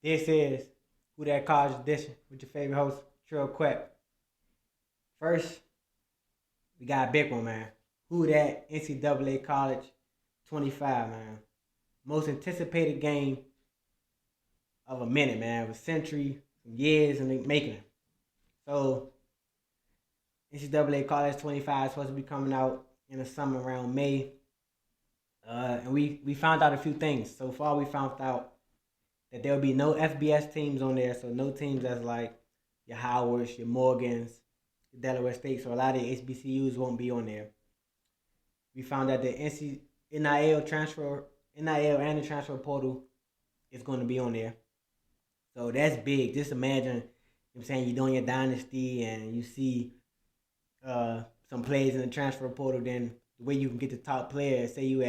This is Who That College Edition with your favorite host, Trill Quep. First, we got a big one, man. Who That NCAA College 25, man. Most anticipated game of a minute, man. Of a century, some years in the making. So, NCAA College 25 is supposed to be coming out in the summer around May. And we found out a few things. So far, we found out that there will be no FBS teams on there. So no teams that's like your Howards, your Morgans, your Delaware State. So a lot of the HBCUs won't be on there. We found that the NIL and the transfer portal is going to be on there. So that's big. Just imagine, you know what I'm saying, you're doing your dynasty and you see some plays in the transfer portal. Then the way you can get the top players, say you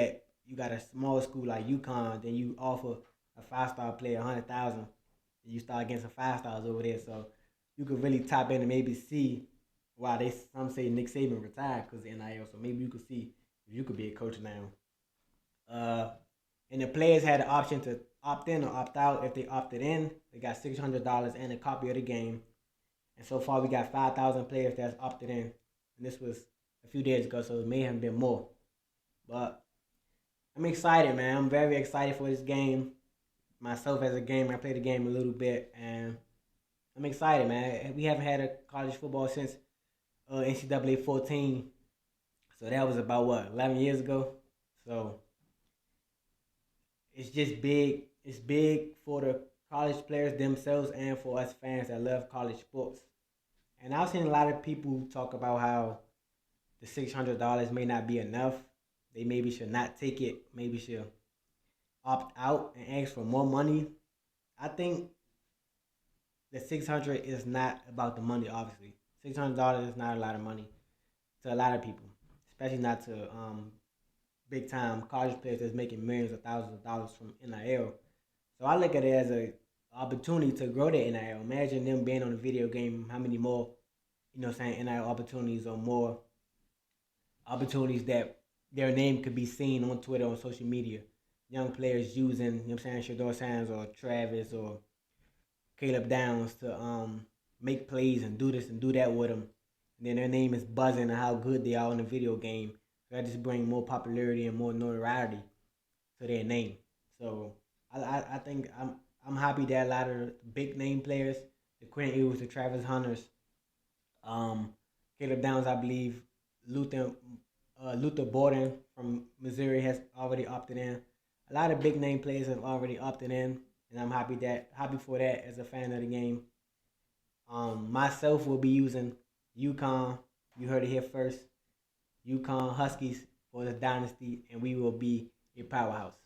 got a small school like UConn, then you offer a 5-star player 100,000, and you start getting some 5 stars over there. So you could really tap in and maybe see why some say Nick Saban retired because of NIL. So maybe you could see if you could be a coach now. And the players had the option to opt in or opt out. If they opted in, they got $600 and a copy of the game. And so far, we got 5,000 players that's opted in. And this was a few days ago, so it may have been more. But I'm excited, man. I'm very excited for this game. Myself as a gamer, I played the game a little bit, and I'm excited, man. We haven't had a college football since NCAA 14. So that was about, 11 years ago? So it's just big. It's big for the college players themselves and for us fans that love college sports. And I've seen a lot of people talk about how the $600 may not be enough. They maybe should not take it. Maybe should opt out and ask for more money. I think the 600 is not about the money. Obviously, $600 is not a lot of money to a lot of people, especially not to big time college players that's making millions of thousands of dollars from NIL. So I look at it as a opportunity to grow their NIL. Imagine them being on a video game. How many more, NIL opportunities or more opportunities that their name could be seen on Twitter, on social media. Young players using, Shador Sands or Travis or Caleb Downs to make plays and do this and do that with them. And then their name is buzzing and how good they are in the video game. So that just bring more popularity and more notoriety to their name. So I think I'm happy that a lot of the big name players, the Quentin Ewers, the Travis Hunters, Caleb Downs, I believe, Luther Borden from Missouri has already opted in. A lot of big name players have already opted in, and I'm happy for that as a fan of the game. Myself will be using UConn. You heard it here first. UConn Huskies for the dynasty, and we will be a powerhouse.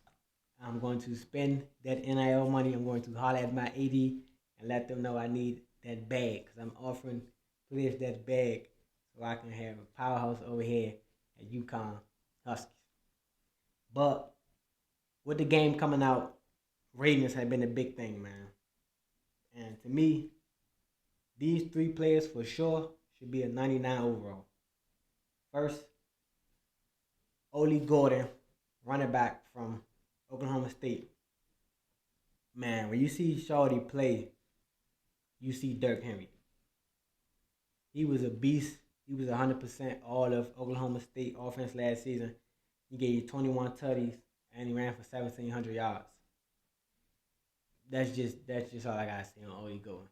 I'm going to spend that NIL money. I'm going to holler at my AD and let them know I need that bag because I'm offering players that bag so I can have a powerhouse over here at UConn Huskies. But with the game coming out, ratings have been a big thing, man. And to me, these 3 players for sure should be a 99 overall. First, Oli Gordon, running back from Oklahoma State. Man, when you see Shawty play, you see Derrick Henry. He was a beast. He was 100% all of Oklahoma State offense last season. He gave 21 tutties and he ran for 1,700 yards. That's just all I gotta say on Oli Gordon.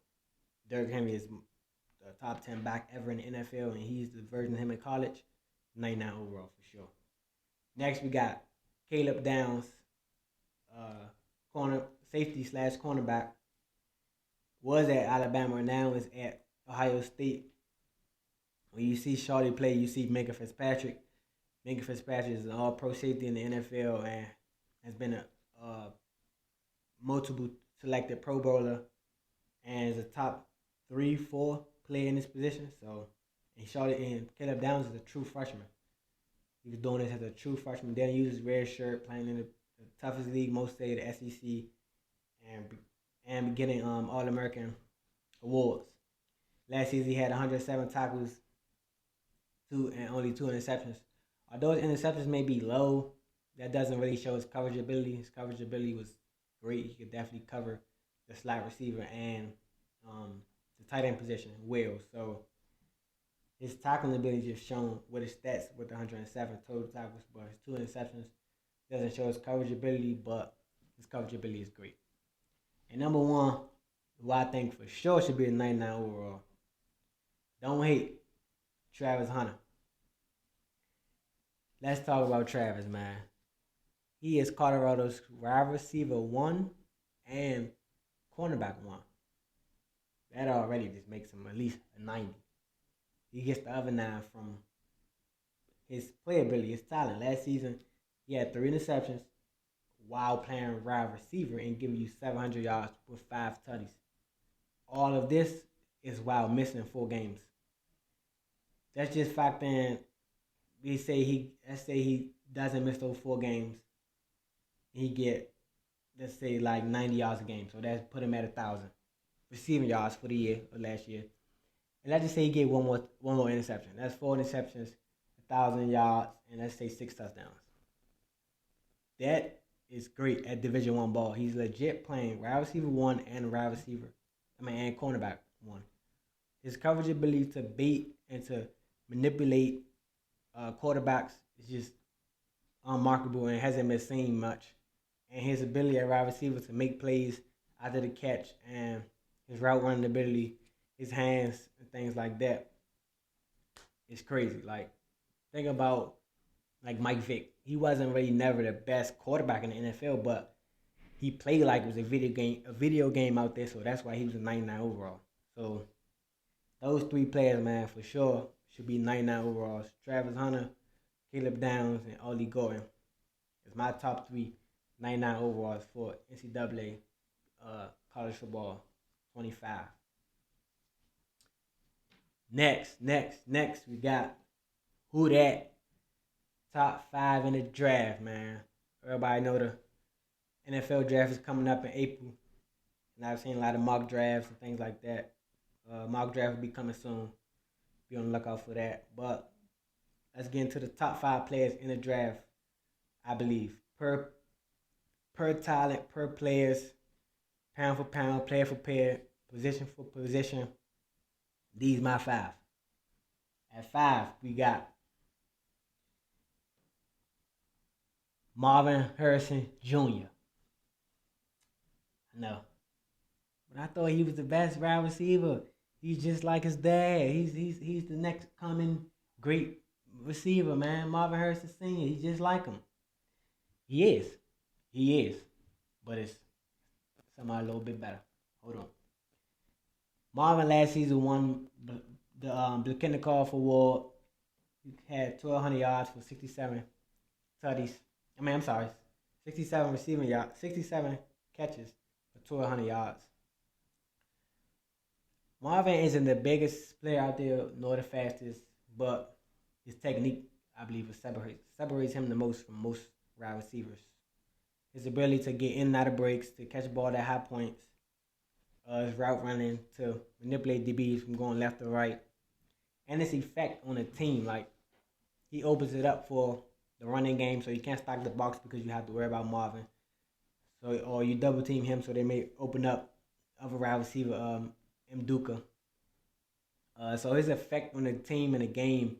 Derrick Henry is the top 10 back ever in the NFL, and he's the version of him in college. 99 overall for sure. Next, we got Caleb Downs, corner safety / cornerback. Was at Alabama and now is at Ohio State. When you see Shawty play, you see Minka Fitzpatrick. Minka Fitzpatrick is an all-pro safety in the NFL and has been a multiple selected Pro Bowler and is a top 3-4 player in this position. So, and Caleb Downs is a true freshman. He was doing this as a true freshman. Then he used his red shirt, playing in the toughest league, most say the SEC, and getting All-American awards. Last season he had 107 tackles, and only 2 interceptions. Although his interceptions may be low, that doesn't really show his coverage ability. His coverage ability was great. He could definitely cover the slot receiver and the tight end position well. So his tackling ability just shown with his stats with 107 total tackles, but his 2 interceptions doesn't show his coverage ability, but his coverage ability is great. And number one, who I think for sure should be a 99 overall. Don't hate Travis Hunter. Let's talk about Travis, man. He is Colorado's wide receiver 1 and cornerback 1. That already just makes him at least a 90. He gets the other 9 from his playability, his talent. Last season, he had 3 interceptions while playing wide receiver and giving you 700 yards with 5 tutties. All of this is while missing 4 games. That's just factoring. Let's say he doesn't miss those 4 games. He get, let's say, like 90 yards a game. So that's put him at 1,000 receiving yards for the year or last year. And let's just say he get one more interception. That's 4 interceptions, 1,000 yards, and let's say 6 touchdowns. That is great at Division I ball. He's legit playing wide receiver 1 and and cornerback 1. His coverage ability to bait and to manipulate quarterbacks is just unmarkable and hasn't been seen much. And his ability at wide receiver to make plays after the catch and his route running ability, his hands and things like that is crazy. Like, think about like Mike Vick. He wasn't really never the best quarterback in the NFL, but he played like it was a video game out there, so that's why he was a 99 overall. So those 3 players, man, for sure should be 99 overalls. Travis Hunter, Caleb Downs, and Ollie Gordon is my top 3 99 overalls for NCAA college football 25. Next, we got who that top 5 in the draft, man. Everybody know the NFL draft is coming up in April, and I've seen a lot of mock drafts and things like that. Mock draft will be coming soon. Be on the lookout for that. But let's get into the top 5 players in the draft. I believe per talent, per players, pound for pound, player for player, position for position. These my 5. At 5, we got Marvin Harrison Jr. I know, but I thought he was the best wide receiver. He's just like his dad. He's the next coming great receiver, man. Marvin Harrison Sr. He's just like him. He is, but it's somehow a little bit better. Hold on. Marvin last season won the Blakendikoff Award. He had 1,200 yards for 67 tutties. 67 receiving yards, 67 catches for 1,200 yards. Marvin isn't the biggest player out there, nor the fastest, but his technique, I believe, separates him the most from most wide receivers. His ability to get in and out of breaks, to catch the ball at high points, his route running, to manipulate DBs from going left or right, and his effect on the team. Like, he opens it up for the running game, so you can't stack the box because you have to worry about Marvin. So, or you double team him, so they may open up other wide receiver, Mduka. So his effect on the team and the game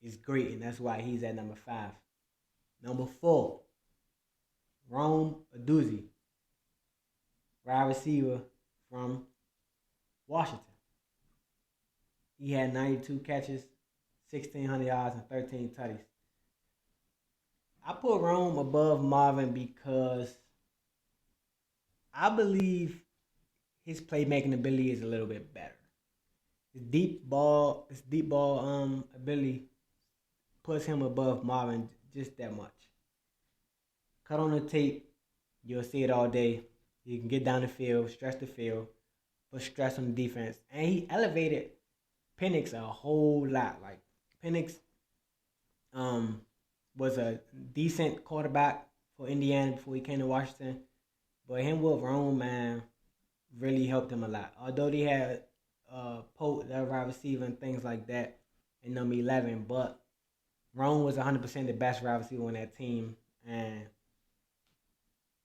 is great, and that's why he's at number 5. Number 4, Rome Odunze, wide receiver from Washington. He had 92 catches, 1,600 yards, and 13 tutties. I put Rome above Marvin because I believe his playmaking ability is a little bit better. His deep ball ability puts him above Marvin just that much. Cut on the tape, you'll see it all day. You can get down the field, stretch the field, put stress on the defense. And he elevated Penix a whole lot. Like, Penix was a decent quarterback for Indiana before he came to Washington. But him with Rome, man, really helped him a lot. Although they had Pope, that wide receiver, and things like that in number 11. But Rome was 100% the best wide receiver on that team. And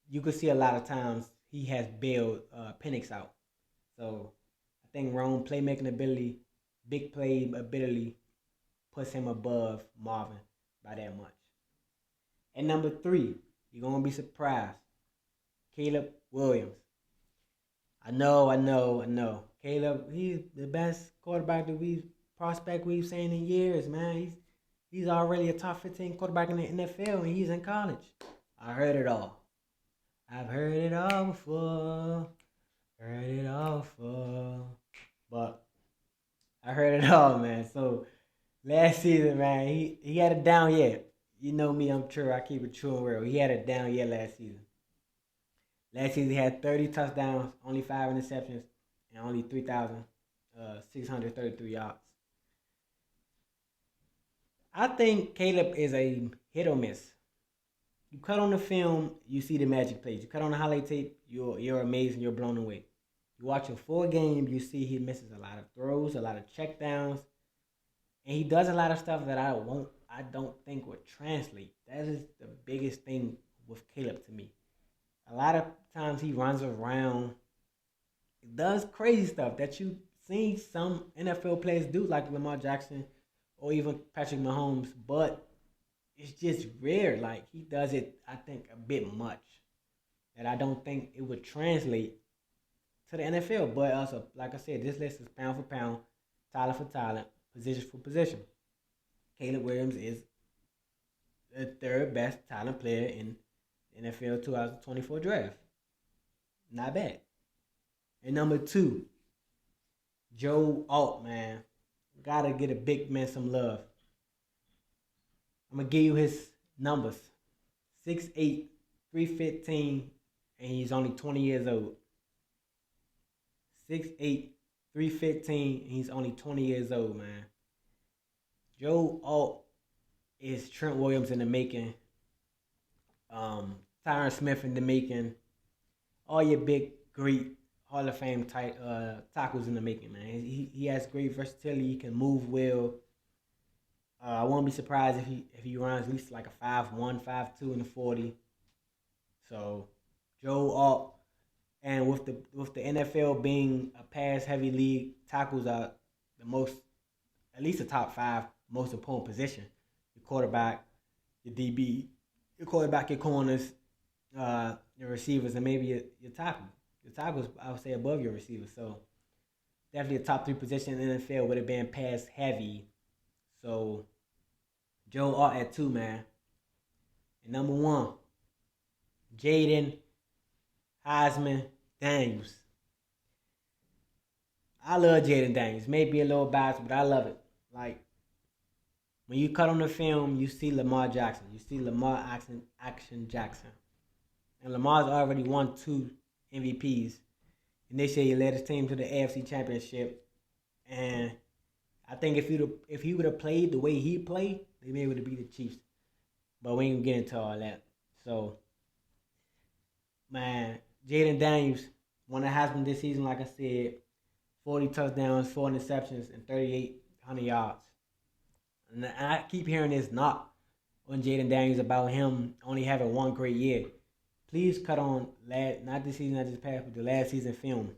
you could see a lot of times he has bailed Penix out. So I think Rome playmaking ability, big play ability puts him above Marvin by that much. And number three, you're gonna be surprised. Caleb Williams. I know. Caleb, he's the best quarterback that we've seen in years, man. He's already a top 15 quarterback in the NFL, and he's in college. I heard it all. I've heard it all before. Heard it all before. But I heard it all, man. So last season, man, he had a down year. You know me, I'm true. I keep it true and real. He had a down year last season. Last season, he had 30 touchdowns, only 5 interceptions, and only 3,633 yards. I think Caleb is a hit or miss. You cut on the film, you see the magic plays. You cut on the highlight tape, you're amazing, you're blown away. You watch a full game, you see he misses a lot of throws, a lot of checkdowns, and he does a lot of stuff that I don't think would translate. That is the biggest thing with Caleb to me. A lot of times he runs around, does crazy stuff that you see some NFL players do, like Lamar Jackson or even Patrick Mahomes, but it's just rare. Like he does it, I think, a bit much. And I don't think it would translate to the NFL. But also, like I said, this list is pound for pound, talent for talent, position for position. Caleb Williams is the third best talent player in NFL 2024 draft. Not bad. And number two, Joe Alt, man. Gotta get a big man some love. I'm gonna give you his numbers. 6'8", 315, and he's only 20 years old. 6'8", 315, and he's only 20 years old, man. Joe Alt is Trent Williams in the making. Tyron Smith in the making. All your big, great Hall of Fame tackles in the making, man. He has great versatility. He can move well. I won't be surprised if he runs at least like a 5'1", 5'2" in the 40. So Joe Alt, and with the NFL being a pass heavy league, tackles are the most, at least the top five most important position. Your quarterback, your DB, your quarterback, your corners, your receivers, and maybe your tackle. Your tackles, I would say, above your receivers. So definitely a top three position in the NFL would have been pass heavy. So Joe Alt at 2, man. And number 1, Jayden Heisman Daniels. I love Jayden Daniels. Maybe a little biased, but I love it. Like, when you cut on the film, you see Lamar Jackson. You see Lamar Action Jackson. And Lamar's already won 2 MVPs. And this year he led his team to the AFC Championship. And I think if he would have played the way he played, they may able to beat the Chiefs. But we ain't gonna get into all that. So, man, Jayden Daniels won the Heisman this season, like I said, 40 touchdowns, 4 interceptions, and 3,800 yards. And I keep hearing this knock on Jayden Daniels about him only having one great year. Please cut on not this season, not this past, but the last season film.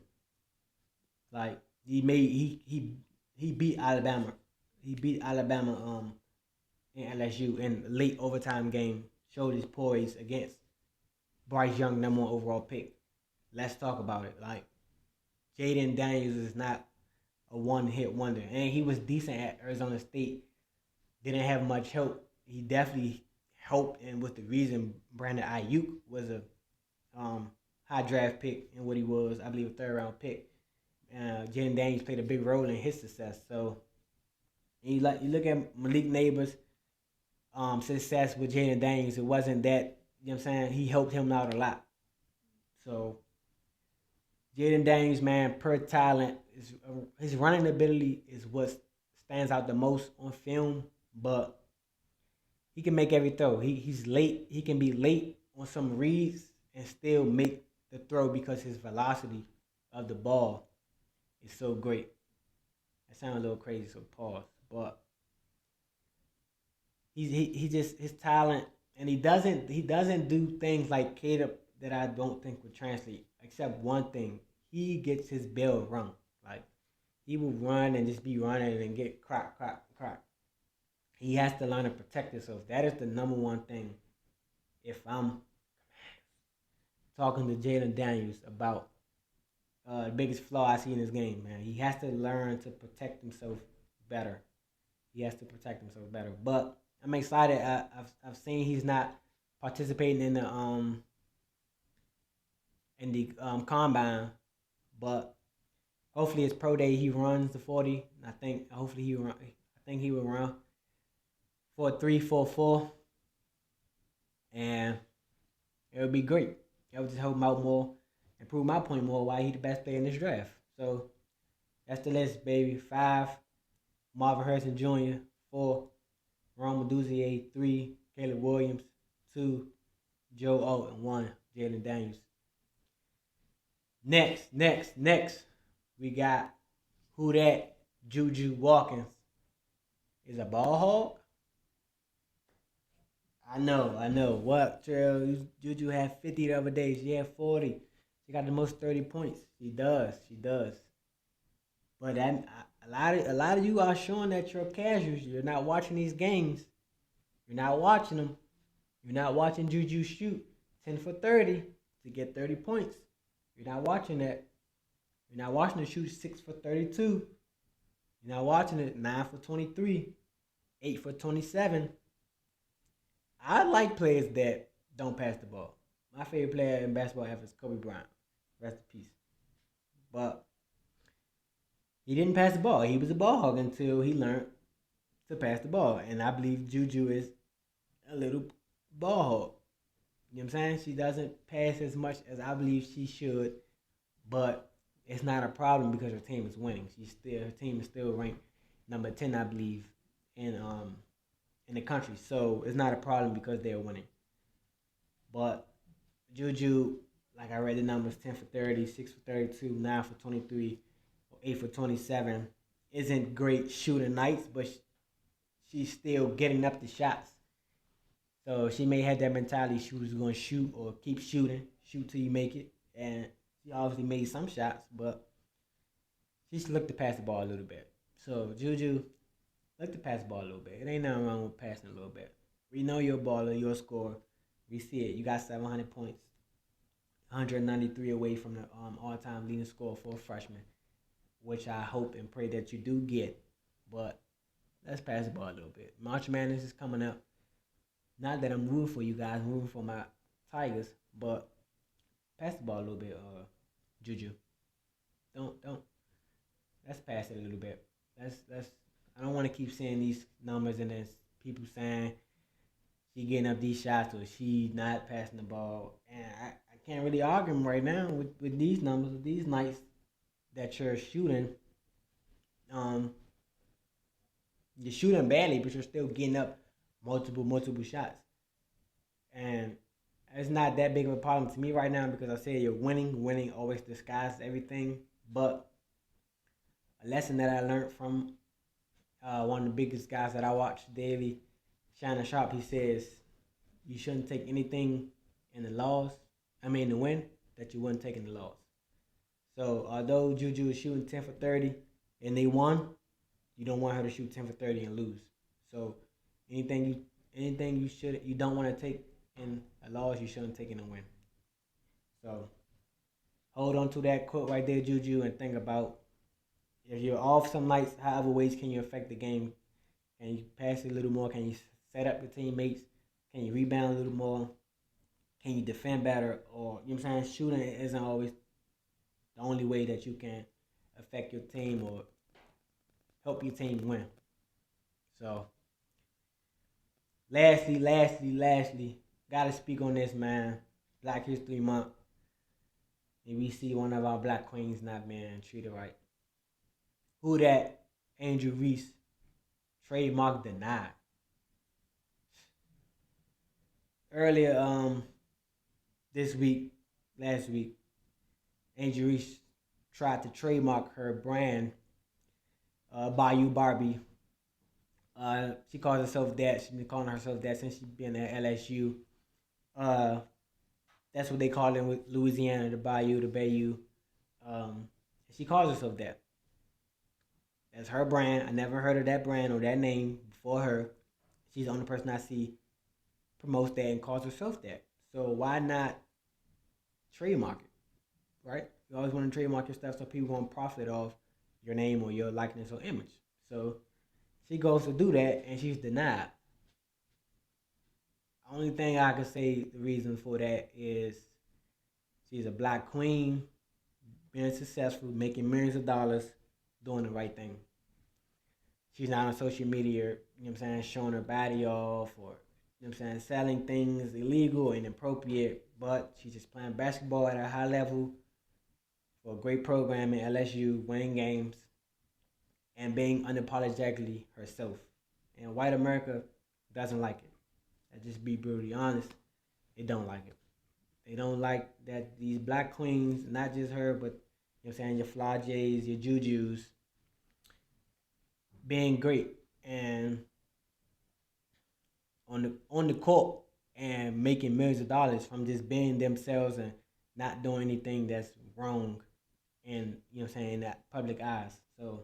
Like he beat Alabama. He beat Alabama in LSU in late overtime game. Showed his poise against Bryce Young, number 1 overall pick. Let's talk about it. Like Jayden Daniels is not a one-hit wonder, and he was decent at Arizona State. Didn't have much help. He definitely helped, and was the reason Brandon Ayuk was a high draft pick and what he was, I believe, a 3rd-round pick. Jayden Daniels played a big role in his success. So you look at Malik Neighbors' success with Jayden Daniels. It wasn't that, you know what I'm saying, he helped him out a lot. So Jayden Daniels, man, per talent, his running ability is what stands out the most on film, but he can make every throw. He's late. He can be late on some reads and still make the throw because his velocity of the ball is so great. That sounds a little crazy, so pause. But he just his talent, and he doesn't do things like Caleb that I don't think would translate except one thing. He gets his bell rung. Like he will run and just be running and get crack, crack, crack. He has to learn to protect himself. That is the number one thing. If I'm talking to Jayden Daniels about the biggest flaw I see in his game, man, he has to learn to protect himself better. He has to protect himself better. But I'm excited. I've seen he's not participating in the combine, but hopefully his pro day he runs the 40. I think hopefully he run. I think he will run 4.3, 4.4, and it would be great. It would just help him out more, improve my point more. Why he the best player in this draft? So that's the list, baby. 5, Marvin Harrison Jr. 4, Ron Maduzier. 3, Caleb Williams. 2, Joe O. And 1, Jayden Daniels. Next, we got who that Juju Watkins is a ball hog. I know. What, Trail? Juju had 50 the other day. She had 40. She got the most 30 points. She does. But a lot of you are showing that you're casuals. You're not watching these games. You're not watching them. You're not watching Juju shoot 10 for 30 to get 30 points. You're not watching that. You're not watching her shoot 6 for 32. You're not watching it 9 for 23, 8 for 27. I like players that don't pass the ball. My favorite player in basketball ever is Kobe Bryant. Rest in peace. But he didn't pass the ball. He was a ball hog until he learned to pass the ball. And I believe Juju is a little ball hog. You know what I'm saying? She doesn't pass as much as I believe she should, but it's not a problem because her team is winning. Her team is still ranked number 10, I believe, in the country. So it's not a problem because they're winning. But Juju, like I read the numbers, 10 for 30, 6 for 32, 9 for 23, 8 for 27. Isn't great shooting nights, but she's still getting up the shots. So she may have that mentality, shooters going to shoot or keep shooting, shoot till you make it. And she obviously made some shots, but she should look to pass the ball a little bit. So Juju, look to pass the ball a little bit. It ain't nothing wrong with passing a little bit. We know you're a baller, you're a scorer. We see it. You got 700 points, 193 away from the all-time leading scorer for a freshman, which I hope and pray that you do get. But let's pass the ball a little bit. March Madness is coming up. Not that I'm rooting for you guys, I'm rooting for my Tigers, but pass the ball a little bit, Juju. Don't. Let's pass it a little bit. Let's. I don't want to keep seeing these numbers and there's people saying she getting up these shots or she not passing the ball, and I can't really argue them right now with these numbers, with these nights that you're shooting. You're shooting badly, but you're still getting up multiple shots. And it's not that big of a problem to me right now because I say you're winning. Winning always disguises everything. But a lesson that I learned from one of the biggest guys that I watch daily, Shannon Sharp, he says you shouldn't take anything in the win that you wouldn't take in the loss. So although Juju is shooting 10 for 30 and they won, you don't want her to shoot 10 for 30 and lose. So anything you don't want to take in a loss, you shouldn't take in a win. So hold on to that quote right there, Juju, and think about if you're off some nights, how other ways can you affect the game? Can you pass it a little more? Can you set up your teammates? Can you rebound a little more? Can you defend better? Or, you know what I'm saying? Shooting isn't always the only way that you can affect your team or help your team win. So, lastly, gotta speak on this, man. Black History Month. And we see one of our black queens not being treated right. Who that? Angel Reese. Trademark denied. Earlier, last week, Angel Reese tried to trademark her brand, Bayou Barbie. She calls herself that. She's been calling herself that since she's been at LSU. That's what they call it with Louisiana, the Bayou, the Bayou. Um, she calls herself that. That's her brand. I never heard of that brand or that name before her. She's the only person I see promotes that and calls herself that. So why not trademark it, right? You always want to trademark your stuff so people won't profit off your name or your likeness or image. So she goes to do that and she's denied. The only thing I could say the reason for that is she's a black queen, being successful, making millions of dollars, doing the right thing. She's not on social media, you know what I'm saying, showing her body off or, you know what I'm saying, selling things illegal and inappropriate, but she's just playing basketball at a high level for a great program in LSU, winning games, and being unapologetically herself. And white America doesn't like it. I just be brutally honest, they don't like it. They don't like that these black queens, not just her, but you know what I'm saying, your Flajays, your Jujus, being great and on the court and making millions of dollars from just being themselves and not doing anything that's wrong in you know what I'm saying that public eyes. So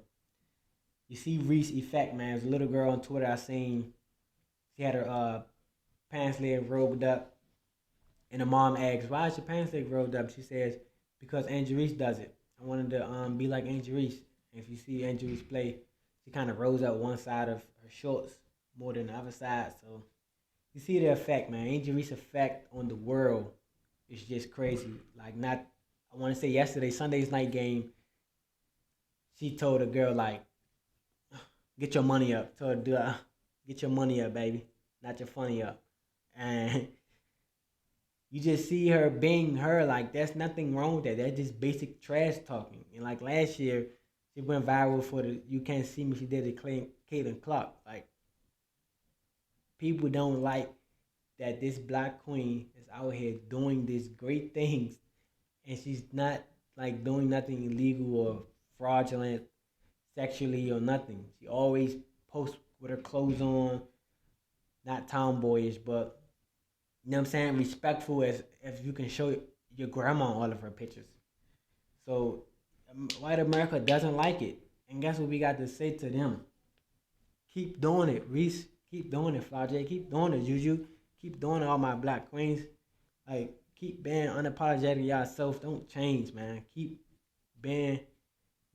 you see Reese effect, man. There's a little girl on Twitter I seen. She had her pants leg rolled up, and the mom asks, "Why is your pants leg rolled up?" She says, "Because Angel Reese does it. I wanted to be like Angel Reese." And if you see Angel Reese play, she kind of rolls up one side of her shorts more than the other side. So you see the effect, man. Angel Reese effect on the world is just crazy. Like not, I want to say yesterday, Sunday's night game. She told a girl like, "Get your money up." Told her, "Get your money up, baby, not your funny up." And you just see her being her. Like there's nothing wrong with that. That's just basic trash talking. And like last year, she went viral for the "You Can't See Me." She did it, Caitlin Clark. Like people don't like that this black queen is out here doing these great things and she's not like doing nothing illegal or fraudulent sexually or nothing. She always posts with her clothes on, not tomboyish, but you know what I'm saying, respectful as if you can show your grandma all of her pictures. So white America doesn't like it. And guess what we got to say to them? Keep doing it, Reese. Keep doing it, Flajay. Keep doing it, Juju. Keep doing it, all my black queens. Like, keep being unapologetic yourself. Don't change, man. Keep being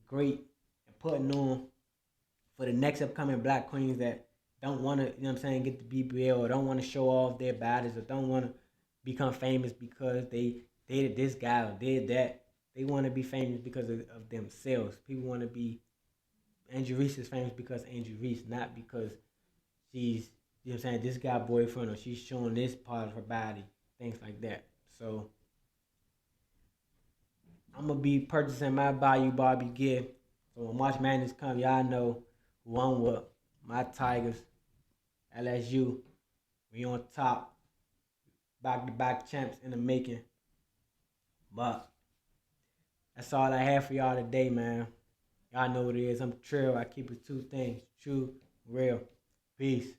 great and putting on for the next upcoming black queens that don't want to, you know what I'm saying, get the BBL or don't want to show off their bodies or don't want to become famous because they dated this guy or did that. They want to be famous because of themselves. People want to be, Andrew Reese is famous because Andrew Reese, not because she's, you know what I'm saying, this guy boyfriend or she's showing this part of her body, things like that. So I'm gonna be purchasing my Bayou Barbie gift. So when March Madness come, y'all know who I'm with. My Tigers, LSU. We on top, back to back champs in the making. But that's all I have for y'all today, man. Y'all know what it is. I'm Trill. I keep it two things: true, real. Peace.